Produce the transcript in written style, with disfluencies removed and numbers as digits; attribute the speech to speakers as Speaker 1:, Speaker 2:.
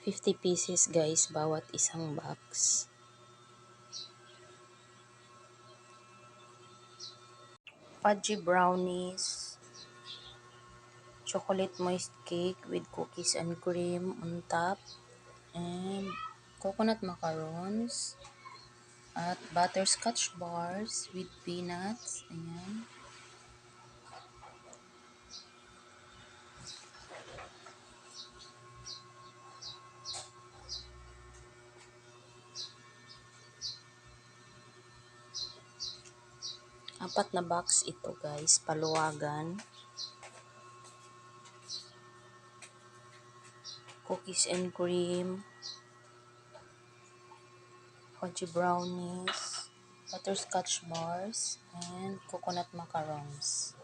Speaker 1: 50 pieces guys bawat isang box. Fudgy brownies, chocolate moist cake with cookies and cream on top, and coconut macarons, at butterscotch bars with peanuts. Ayan. Apat na box ito guys, paluwagan. Cookies and cream, fudgy brownies, butterscotch bars, and coconut macarons.